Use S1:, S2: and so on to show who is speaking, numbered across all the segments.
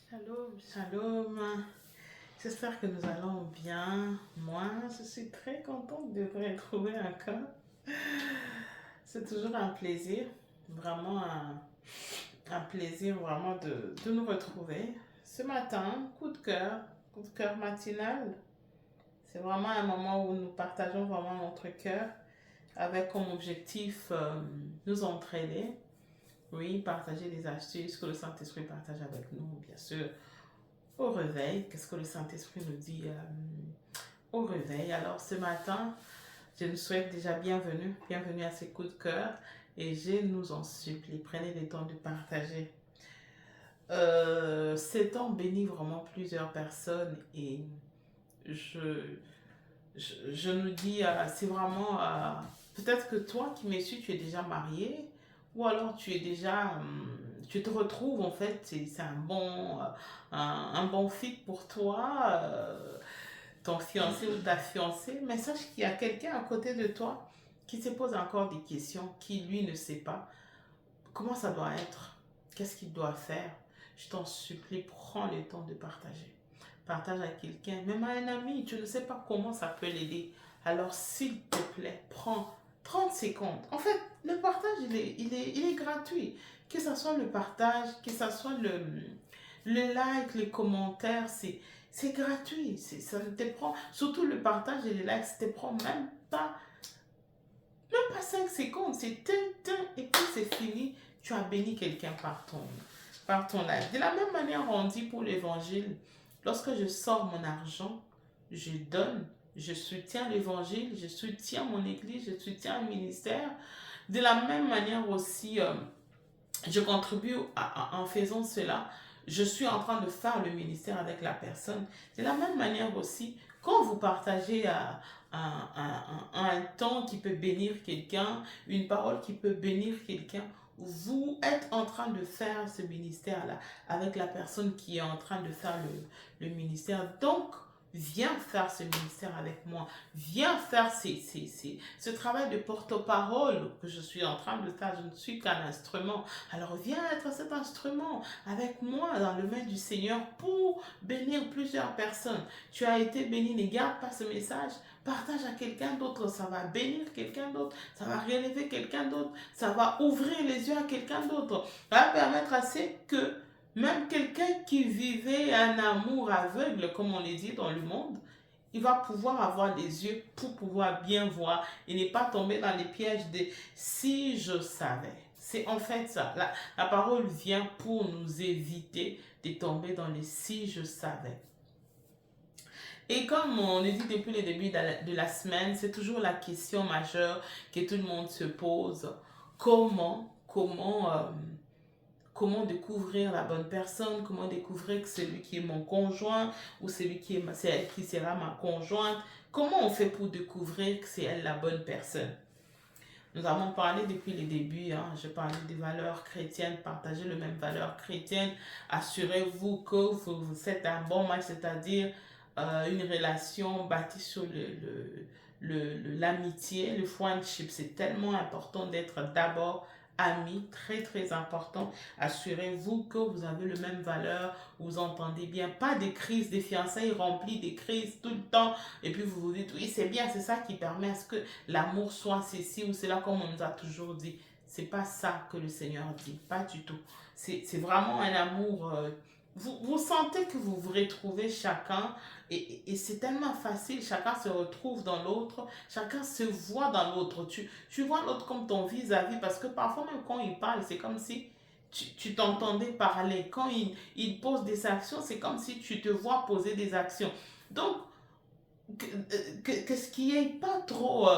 S1: Shalom, shalom. J'espère que nous allons bien. Moi, je suis très contente de vous retrouver encore. C'est toujours un plaisir, vraiment un plaisir vraiment de nous retrouver. Ce matin, coup de cœur matinal. C'est vraiment un moment où nous partageons vraiment notre cœur avec comme objectif nous entraîner. Oui, partager des astuces que le Saint-Esprit partage avec nous, bien sûr. Au réveil, qu'est-ce que le Saint-Esprit nous dit au réveil? Alors ce matin, je nous souhaite déjà bienvenue à ces coups de cœur et je nous en supplie, prenez le temps de partager. Ces temps bénit vraiment plusieurs personnes et je, je nous dis, c'est vraiment, peut-être que toi qui me suis, tu es déjà marié ou alors tu es déjà, tu te retrouves en fait, c'est un bon fit pour toi, ton fiancé ou ta fiancée, mais sache qu'il y a quelqu'un à côté de toi qui se pose encore des questions, qui lui ne sait pas comment ça doit être, qu'est-ce qu'il doit faire. Je t'en supplie, prends le temps de partager. Partage à quelqu'un, même à un ami, tu ne sais pas comment ça peut l'aider. Alors s'il te plaît, prends 30 secondes. En fait, le partage, il est gratuit. Que ce soit le partage, que ce soit le like, les commentaires, c'est gratuit. Ça ne te prend, surtout le partage et les likes, ça ne te prend même pas 5 secondes. C'est et puis c'est fini. Tu as béni quelqu'un par ton live. De la même manière, on dit pour l'évangile, lorsque je sors mon argent, je donne, je soutiens l'évangile, je soutiens mon église, je soutiens le ministère. De la même manière aussi, je contribue en faisant cela. Je suis en train de faire le ministère avec la personne. De la même manière aussi, quand vous partagez un temps qui peut bénir quelqu'un, une parole qui peut bénir quelqu'un, vous êtes en train de faire ce ministère-là avec la personne qui est en train de faire le ministère. Donc, viens faire ce ministère avec moi. Viens faire ce travail de porte-parole que je suis en train de faire. Je ne suis qu'un instrument. Alors viens être cet instrument avec moi dans le main du Seigneur pour bénir plusieurs personnes. Tu as été béni, ne garde pas ce message. Partage à quelqu'un d'autre, ça va bénir quelqu'un d'autre, ça va relever quelqu'un d'autre, ça va ouvrir les yeux à quelqu'un d'autre. Ça va permettre à ce que même quelqu'un qui vivait un amour aveugle, comme on le dit dans le monde, il va pouvoir avoir les yeux pour pouvoir bien voir et ne pas tomber dans les pièges de si je savais. C'est en fait ça. La parole vient pour nous éviter de tomber dans les si je savais. Et comme on le dit depuis le début de la semaine, c'est toujours la question majeure que tout le monde se pose. Comment découvrir la bonne personne, comment découvrir que celui qui est mon conjoint ou celui qui est c'est elle qui sera ma conjointe, comment on fait pour découvrir que c'est elle la bonne personne. Nous avons parlé depuis le début, je parlais des valeurs chrétiennes, partagez les mêmes valeurs chrétiennes, assurez-vous que vous faites un bon match, c'est-à-dire une relation bâtie sur l'amitié, le friendship. C'est tellement important d'être d'abord amis, très très important. Assurez-vous que vous avez les mêmes valeurs, vous entendez bien. Pas des crises, des fiançailles remplies, des crises tout le temps. Et puis vous vous dites, oui, c'est bien, c'est ça qui permet à ce que l'amour soit ceci ou cela, comme on nous a toujours dit. C'est pas ça que le Seigneur dit, pas du tout. C'est vraiment un amour. Vous sentez que vous vous retrouvez chacun et c'est tellement facile, chacun se retrouve dans l'autre, chacun se voit dans l'autre. Tu vois l'autre comme ton vis-à-vis parce que parfois même quand il parle, c'est comme si tu t'entendais parler. Quand il pose des actions, c'est comme si tu te vois poser des actions. Donc, ce qui est pas trop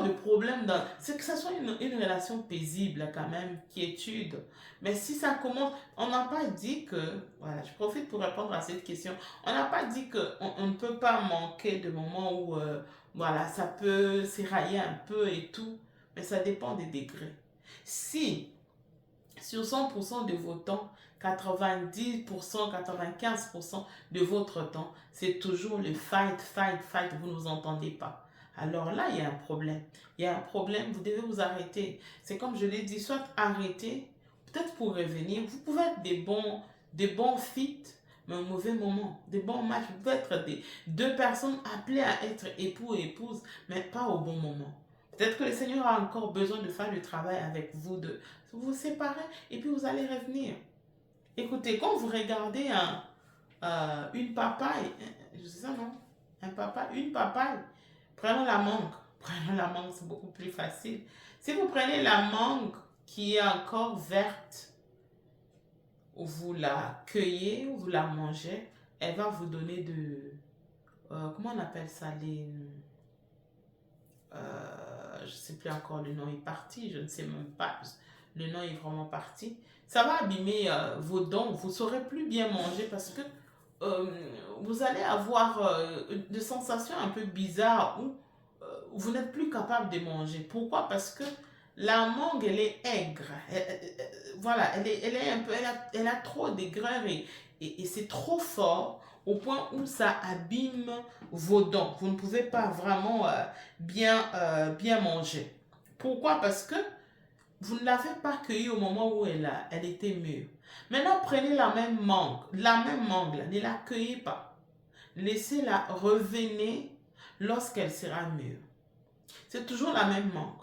S1: de problèmes dans c'est que ça soit une relation paisible quand même quiétude, mais si ça commence, on n'a pas dit que voilà, je profite pour répondre à cette question, on n'a pas dit que on ne peut pas manquer de moments où voilà, ça peut s'érailler un peu et tout, mais ça dépend des degrés. Si sur 100% de vos temps, 90%, 95% de votre temps, c'est toujours le fight, fight, fight, vous ne vous entendez pas. Alors là, il y a un problème. Il y a un problème, vous devez vous arrêter. C'est comme je l'ai dit, soit arrêter, peut-être pour revenir. Vous pouvez être des bons feats, mais un mauvais moment. Des bons matchs. Vous pouvez être deux personnes appelées à être époux et épouse, mais pas au bon moment. Peut-être que le Seigneur a encore besoin de faire le travail avec vous, de vous séparer, et puis vous allez revenir. Écoutez, quand vous regardez une papaye, je sais ça non? Un papaye, une papaye, prenons la mangue. Prenons la mangue, c'est beaucoup plus facile. Si vous prenez la mangue qui est encore verte, vous la cueillez, vous la mangez, elle va vous donner comment on appelle ça, je ne sais plus encore, le nom est parti, je ne sais même pas, le nom est vraiment parti. Ça va abîmer vos dents, vous ne saurez plus bien manger parce que euh, vous allez avoir des sensations un peu bizarres où vous n'êtes plus capable de manger. Pourquoi? Parce que la mangue, elle est aigre. Voilà, elle est un peu, elle a trop d'aigreur et c'est trop fort au point où ça abîme vos dents. Vous ne pouvez pas vraiment bien manger. Pourquoi? Parce que vous ne l'avez pas cueillie au moment où elle était mûre. Maintenant, prenez la même mangue, là, ne la cueillez pas. Laissez-la revenir lorsqu'elle sera mûre. C'est toujours la même mangue.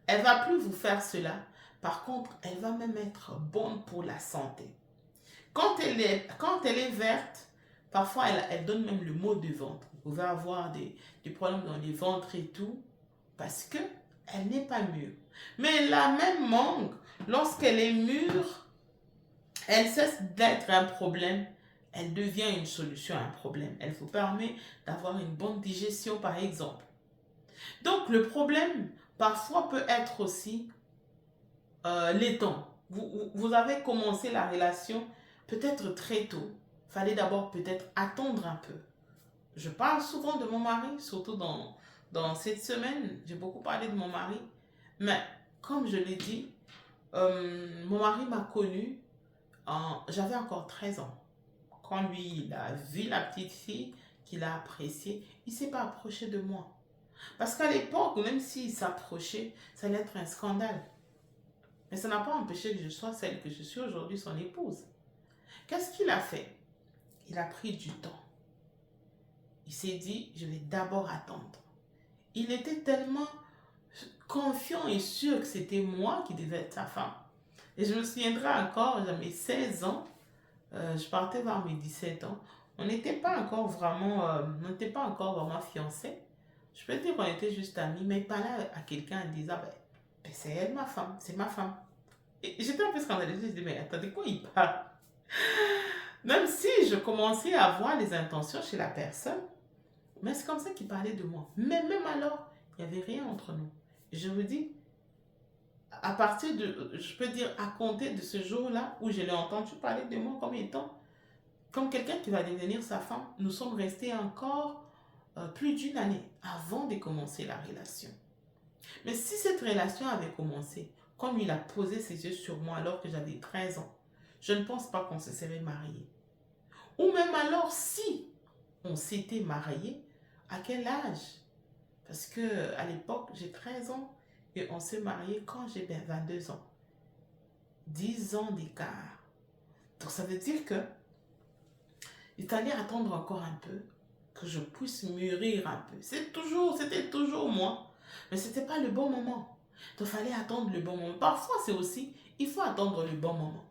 S1: Elle ne va plus vous faire cela. Par contre, elle va même être bonne pour la santé. Quand elle est verte, parfois elle donne même le maux de ventre. Vous pouvez avoir des problèmes dans les ventres et tout parce qu'elle n'est pas mûre. Mais la même mangue, lorsqu'elle est mûre, elle cesse d'être un problème. Elle devient une solution à un problème. Elle vous permet d'avoir une bonne digestion, par exemple. Donc, le problème, parfois, peut être aussi les temps. Vous avez commencé la relation peut-être très tôt. Fallait d'abord peut-être attendre un peu. Je parle souvent de mon mari, surtout dans cette semaine. J'ai beaucoup parlé de mon mari. Mais, comme je l'ai dit, mon mari m'a connue, j'avais encore 13 ans. Quand lui, il a vu la petite fille qu'il a appréciée, il ne s'est pas approché de moi. Parce qu'à l'époque, même s'il s'approchait, ça allait être un scandale. Mais ça n'a pas empêché que je sois celle que je suis aujourd'hui, son épouse. Qu'est-ce qu'il a fait? Il a pris du temps. Il s'est dit, je vais d'abord attendre. Il était tellement confiant et sûr que c'était moi qui devais être sa femme. Et je me souviendrai encore, j'avais 16 ans, je partais vers mes 17 ans. On n'était pas encore vraiment fiancés. Je peux dire qu'on était juste amis, mais pas là à quelqu'un en disant, ben, c'est elle ma femme, c'est ma femme. Et j'étais un peu scandalisée, je me disais, mais attendez, quoi il parle? Même si je commençais à voir les intentions chez la personne, mais c'est comme ça qu'il parlait de moi. Mais même alors, il n'y avait rien entre nous. Et je vous dis, à partir de, je peux dire, à compter de ce jour-là où je l'ai entendu parler de moi comme étant, comme quelqu'un qui va devenir sa femme, nous sommes restés encore plus d'une année avant de commencer la relation. Mais si cette relation avait commencé, comme il a posé ses yeux sur moi alors que j'avais 13 ans, je ne pense pas qu'on se serait mariés. Ou même alors, si on s'était mariés, à quel âge? Parce que à l'époque, j'ai 13 ans et on s'est mariés quand j'ai 22 ans. 10 ans d'écart. Donc ça veut dire que il fallait attendre encore un peu que je puisse mûrir un peu. C'était toujours moi. Mais ce n'était pas le bon moment. Donc il fallait attendre le bon moment. Parfois, c'est aussi, il faut attendre le bon moment.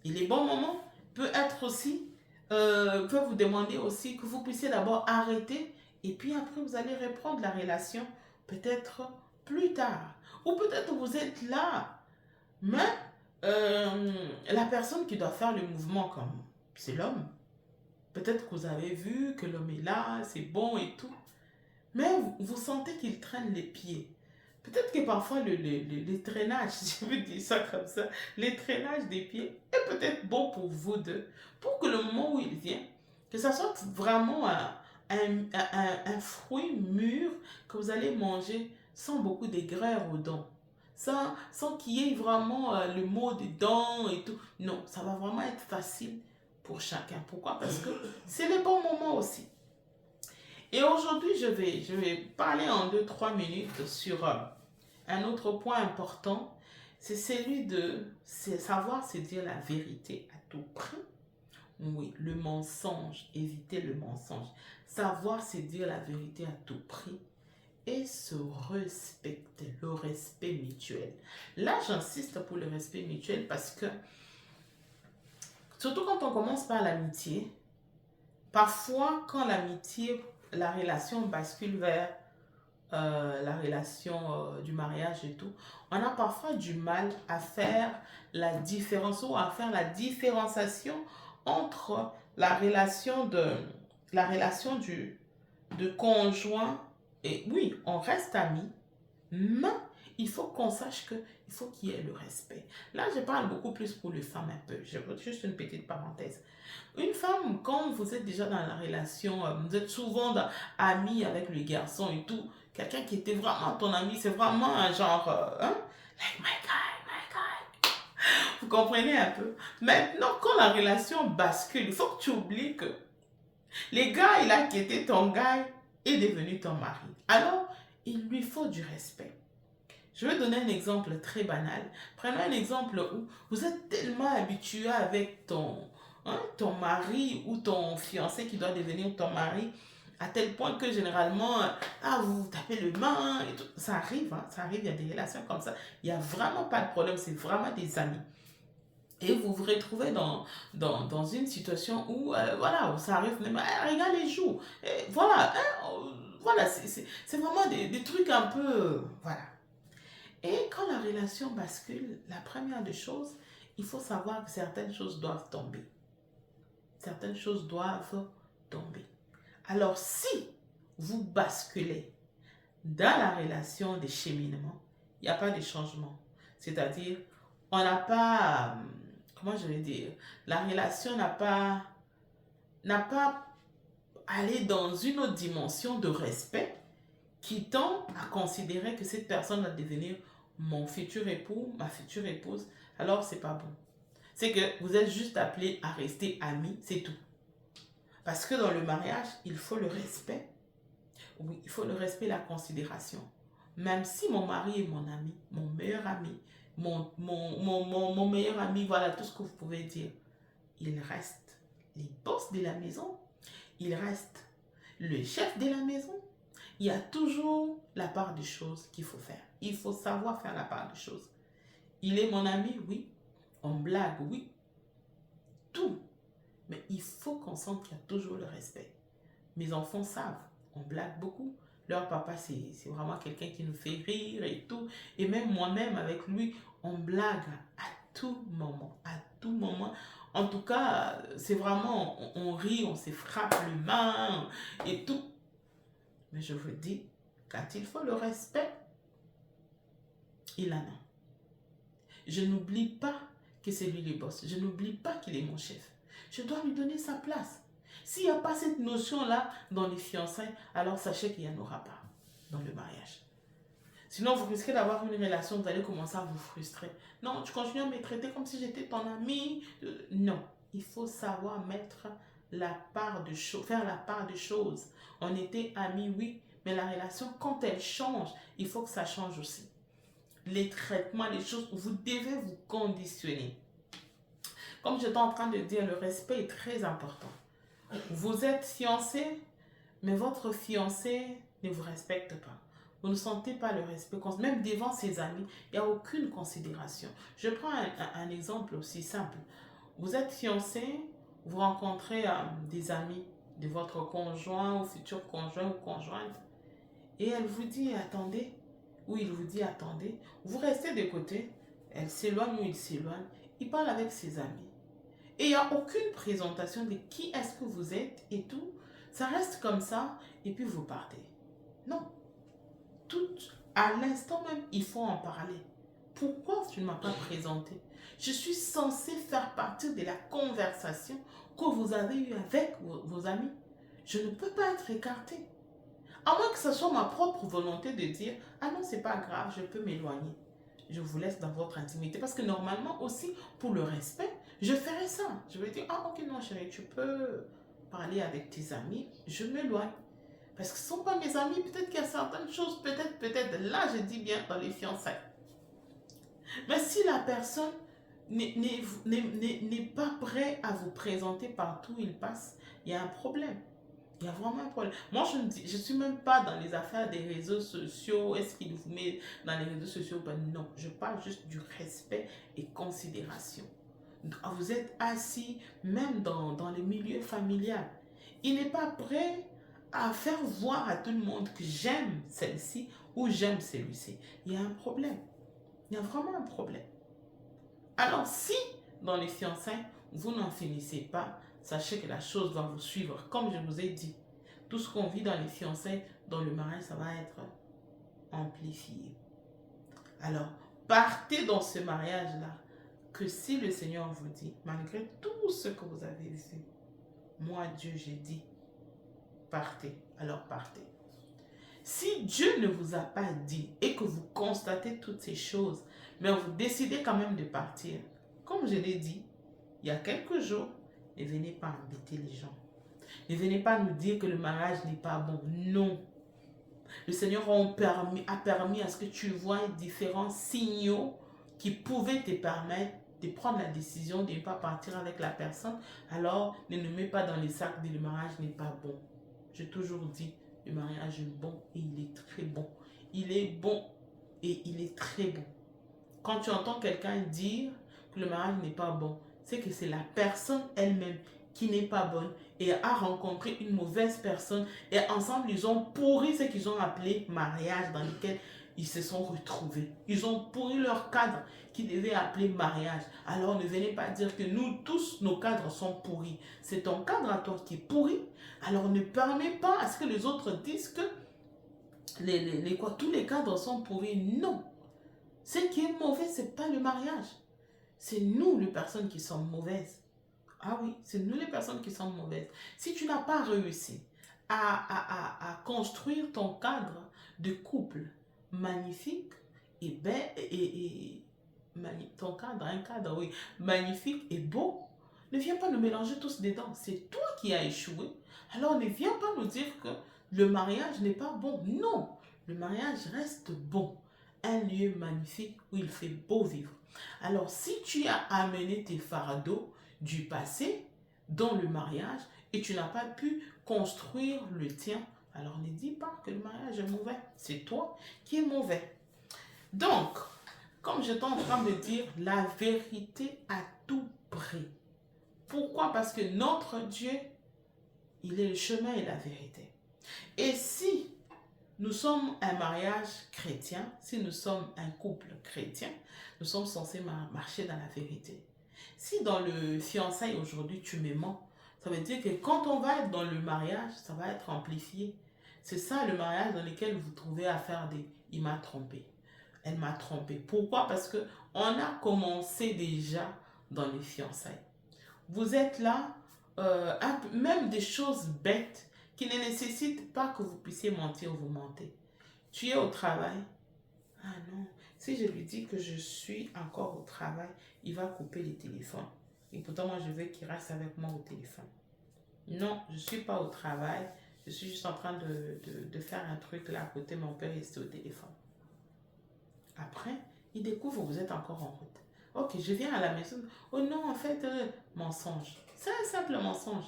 S1: Et les bons moments peut être aussi, peut vous demander aussi que vous puissiez d'abord arrêter et puis après vous allez reprendre la relation peut-être plus tard. Ou peut-être vous êtes là, mais la personne qui doit faire le mouvement comme c'est l'homme. Peut-être que vous avez vu que l'homme est là, c'est bon et tout. Mais vous sentez qu'il traîne les pieds. Peut-être que parfois le traînage, je veux dire ça comme ça, le traînage des pieds est peut-être bon pour vous deux. Pour que le moment où il vient, que ça soit vraiment un fruit mûr que vous allez manger sans beaucoup d'aigreur aux dents. Sans qu'il y ait vraiment le mot des dents et tout. Non, ça va vraiment être facile pour chacun. Pourquoi? Parce que c'est le bon moment aussi. Et aujourd'hui, je vais parler en 2-3 minutes sur un autre point important. C'est celui de savoir se dire la vérité à tout prix Oui, le mensonge, éviter le mensonge. Savoir se dire la vérité à tout prix et se respecter, le respect mutuel. Là, j'insiste pour le respect mutuel parce que, surtout quand on commence par l'amitié, parfois quand l'amitié, la relation bascule vers la relation du mariage et tout, on a parfois du mal à faire la différence ou à faire la différenciation entre la relation de conjoint et oui, on reste amis, mais il faut qu'on sache que il faut qu'il y ait le respect. Là, je parle beaucoup plus pour les femmes un peu. Je veux juste une petite parenthèse. Une femme, quand vous êtes déjà dans la relation, vous êtes souvent amis avec le garçon et tout, quelqu'un qui était vraiment ton ami, c'est vraiment un genre, hein? Like my guy, my guy. Vous comprenez un peu? Maintenant, quand la relation bascule, il faut que tu oublies que les gars, il a quitté ton gars est devenu ton mari. Alors, il lui faut du respect. Je vais donner un exemple très banal. Prenons un exemple où vous êtes tellement habitué avec ton mari ou ton fiancé qui doit devenir ton mari, à tel point que généralement, vous vous tapez le main et tout. Ça arrive, hein, ça arrive, il y a des relations comme ça. Il n'y a vraiment pas de problème, c'est vraiment des amis. Et vous vous retrouvez dans une situation où, voilà, ça arrive même, regarde les joues. Et voilà, hein, voilà, c'est vraiment des trucs un peu, voilà. Et quand la relation bascule, la première des choses, il faut savoir que certaines choses doivent tomber. Certaines choses doivent tomber. Alors si vous basculez dans la relation de cheminement, il n'y a pas de changement. C'est-à-dire, on n'a pas, comment je vais dire, la relation n'a pas allé dans une autre dimension de respect qui tend à considérer que cette personne va devenir mon futur époux, ma future épouse, alors c'est pas bon. C'est que vous êtes juste appelés à rester amis, c'est tout. Parce que dans le mariage, il faut le respect. Oui, il faut le respect et la considération. Même si mon mari est mon ami, mon meilleur ami, mon meilleur ami, voilà tout ce que vous pouvez dire, il reste les boss de la maison, il reste le chef de la maison. Il y a toujours la part des choses qu'il faut faire. Il faut savoir faire la part des choses. Il est mon ami, oui. On blague, oui. Tout. Mais il faut qu'on sente qu'il y a toujours le respect. Mes enfants savent, on blague beaucoup. Leur papa, c'est vraiment quelqu'un qui nous fait rire et tout. Et même moi-même, avec lui, on blague à tout moment. À tout moment. En tout cas, c'est vraiment, on rit, on se frappe les mains et tout. Mais je vous dis, quand il faut le respect, il en a. Je n'oublie pas que c'est lui le boss. Je n'oublie pas qu'il est mon chef. Je dois lui donner sa place. S'il n'y a pas cette notion-là dans les fiançailles, alors sachez qu'il n'y en aura pas dans le mariage. Sinon, vous risquez d'avoir une relation, vous allez commencer à vous frustrer. Non, tu continues à me traiter comme si j'étais ton ami. Non, il faut savoir mettre la part de choses, faire la part des choses. On était amis, oui, mais la relation, quand elle change, il faut que ça change aussi. Les traitements, les choses, vous devez vous conditionner. Comme j'étais en train de dire, le respect est très important. Vous êtes fiancé, mais votre fiancé ne vous respecte pas. Vous ne sentez pas le respect, même devant ses amis, il n'y a aucune considération. Je prends un exemple aussi simple. Vous êtes fiancé, vous rencontrez des amis de votre conjoint ou futur conjoint ou conjointe, et elle vous dit attendez, ou il vous dit attendez, vous restez de côté, elle s'éloigne ou il s'éloigne, il parle avec ses amis. Et il n'y a aucune présentation de qui est-ce que vous êtes et tout. Ça reste comme ça et puis vous partez. Non. Tout à l'instant même, il faut en parler. Pourquoi tu ne m'as pas présenté? Je suis censée faire partie de la conversation que vous avez eue avec vos amis. Je ne peux pas être écartée. À moins que ce soit ma propre volonté de dire « Ah non, c'est pas grave, je peux m'éloigner. » Je vous laisse dans votre intimité. Parce que normalement aussi, pour le respect, je ferais ça. Je vais dire « Ah ok, non chérie, tu peux parler avec tes amis. Je m'éloigne. » Parce que ce ne sont pas mes amis. Peut-être qu'il y a certaines choses, peut-être. Là, je dis bien dans les fiançailles. Mais si la personne n'est pas prêt à vous présenter partout où il passe, il y a un problème. Il y a vraiment un problème. Moi, je ne suis même pas dans les affaires des réseaux sociaux. Est-ce qu'il vous met dans les réseaux sociaux? Ben non, je parle juste du respect et considération. Vous êtes assis, même dans les milieux familiaux. Il n'est pas prêt à faire voir à tout le monde que j'aime celle-ci ou j'aime celui-ci. Il y a un problème. Il y a vraiment un problème. Alors, si dans les fiançailles, vous n'en finissez pas, sachez que la chose va vous suivre. Comme je vous ai dit, tout ce qu'on vit dans les fiançailles, dans le mariage, ça va être amplifié. Alors, partez dans ce mariage-là, que si le Seigneur vous dit, malgré tout ce que vous avez vu, moi, Dieu, j'ai dit, partez. Alors, partez. Si Dieu ne vous a pas dit et que vous constatez toutes ces choses, mais vous décidez quand même de partir, comme je l'ai dit, il y a quelques jours, ne venez pas embêter les gens. Ne venez pas nous dire que le mariage n'est pas bon. Non. Le Seigneur a permis à ce que tu vois différents signaux qui pouvaient te permettre de prendre la décision de ne pas partir avec la personne. Alors, ne nous mets pas dans les sacs de le mariage n'est pas bon. J'ai toujours dit, le mariage est bon et il est très bon. Il est bon et il est très bon. Quand tu entends quelqu'un dire que le mariage n'est pas bon, c'est que c'est la personne elle-même qui n'est pas bonne et a rencontré une mauvaise personne et ensemble ils ont pourri ce qu'ils ont appelé mariage dans lequel ils se sont retrouvés. Ils ont pourri leur cadre qu'ils devaient appeler mariage. Alors ne venez pas dire que nous tous, nos cadres sont pourris. C'est ton cadre à toi qui est pourri. Alors ne permets pas à ce que les autres disent que tous les cadres sont pourris. Non. Ce qui est mauvais, ce n'est pas le mariage. C'est nous les personnes qui sommes mauvaises. Ah oui, c'est nous les personnes qui sommes mauvaises. Si tu n'as pas réussi à construire ton cadre de couple magnifique ton cadre, un cadre, oui, magnifique et beau, ne viens pas nous mélanger tous dedans. C'est toi qui as échoué. Alors ne viens pas nous dire que le mariage n'est pas bon. Non, le mariage reste bon. Un lieu magnifique où il fait beau vivre. Alors si tu as amené tes fardeaux du passé dans le mariage et tu n'as pas pu construire le tien, alors ne dis pas que le mariage est mauvais. C'est toi qui es mauvais. Donc, comme j'étais en train de dire, la vérité à tout prix. Pourquoi? Parce que notre Dieu, il est le chemin et la vérité. Et si nous sommes un mariage chrétien, si nous sommes un couple chrétien, nous sommes censés marcher dans la vérité. Si dans le fiançailles aujourd'hui tu me mens, ça veut dire que quand on va être dans le mariage, ça va être amplifié. C'est ça le mariage dans lequel vous trouvez à faire des « il m'a trompé ». Elle m'a trompé. Pourquoi? Parce que on a commencé déjà dans les fiançailles. Vous êtes là, même des choses bêtes qui ne nécessitent pas que vous puissiez mentir, vous mentez. Tu es au travail. Ah non, si je lui dis que je suis encore au travail, il va couper les téléphones. Et pourtant, moi, je veux qu'il reste avec moi au téléphone. Non, je ne suis pas au travail. Je suis juste en train de faire un truc là à côté. Mon père est au téléphone. Après, il découvre que vous êtes encore en route. Ok, je viens à la maison. Oh non, en fait, mensonge. C'est un simple mensonge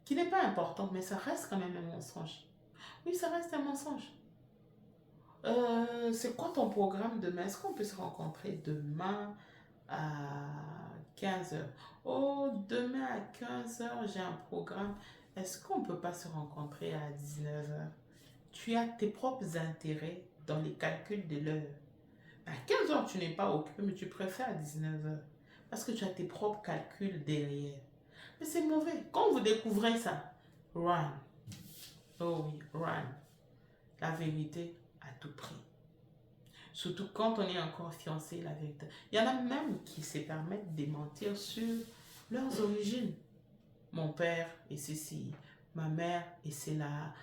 S1: qui n'est pas important, mais ça reste quand même un mensonge. Oui, ça reste un mensonge. C'est quoi ton programme demain? Est-ce qu'on peut se rencontrer demain à 15 heures? Oh, demain à 15 heures, j'ai un programme. Est-ce qu'on ne peut pas se rencontrer à 19 heures? Tu as tes propres intérêts dans les calculs de l'heure. À 15 heures, tu n'es pas occupé, mais tu préfères à 19 heures. Parce que tu as tes propres calculs derrière. Mais c'est mauvais. Quand vous découvrez ça, run. Oh oui, run. La vérité à tout prix. Surtout quand on est encore fiancé, la vérité. Il y en a même qui se permettent de mentir sur leurs origines. Mon père est ceci, ma mère est cela,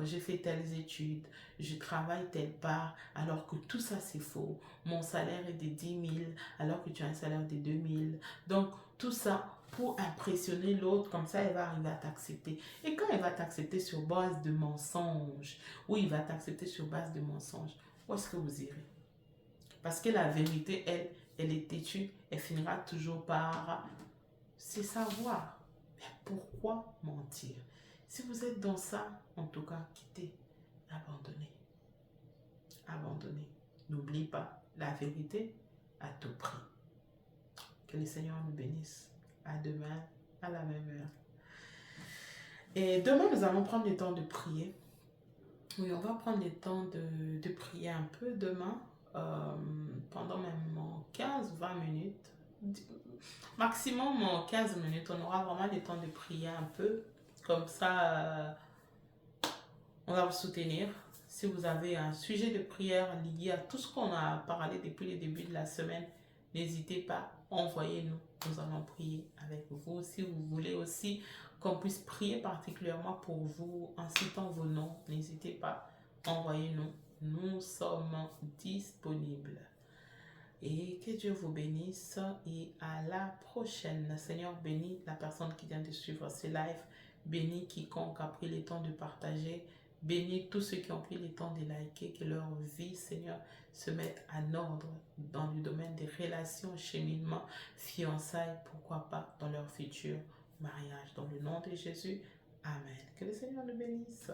S1: j'ai fait telles études, je travaille telle part, alors que tout ça c'est faux. Mon salaire est de 10 000, alors que tu as un salaire de 2 000. Donc tout ça pour impressionner l'autre, comme ça elle va arriver à t'accepter. Et quand elle va t'accepter sur base de mensonges, oui, il va t'accepter sur base de mensonges, où est-ce que vous irez? Parce que la vérité, elle, elle est têtue, elle finira toujours par se savoir. Mais pourquoi mentir? Si vous êtes dans ça, en tout cas, quittez, abandonnez. Abandonnez. N'oublie pas la vérité à tout prix. Que le Seigneur nous bénisse. À demain, à la même heure. Et demain, nous allons prendre le temps de prier. Oui, on va prendre le temps de prier un peu demain, pendant même 15-20 minutes. Maximum 15 minutes, on aura vraiment le temps de prier un peu. Comme ça, on va vous soutenir. Si vous avez un sujet de prière lié à tout ce qu'on a parlé depuis le début de la semaine, n'hésitez pas, envoyez-nous. Nous allons prier avec vous. Si vous voulez aussi qu'on puisse prier particulièrement pour vous en citant vos noms, n'hésitez pas, envoyez-nous. Nous sommes disponibles. Et que Dieu vous bénisse et à la prochaine. Seigneur, bénis la personne qui vient de suivre ce live. Bénis quiconque a pris le temps de partager. Bénis tous ceux qui ont pris le temps de liker. Que leur vie, Seigneur, se mette en ordre dans le domaine des relations, cheminement, fiançailles, pourquoi pas dans leur futur mariage. Dans le nom de Jésus, Amen. Que le Seigneur nous bénisse.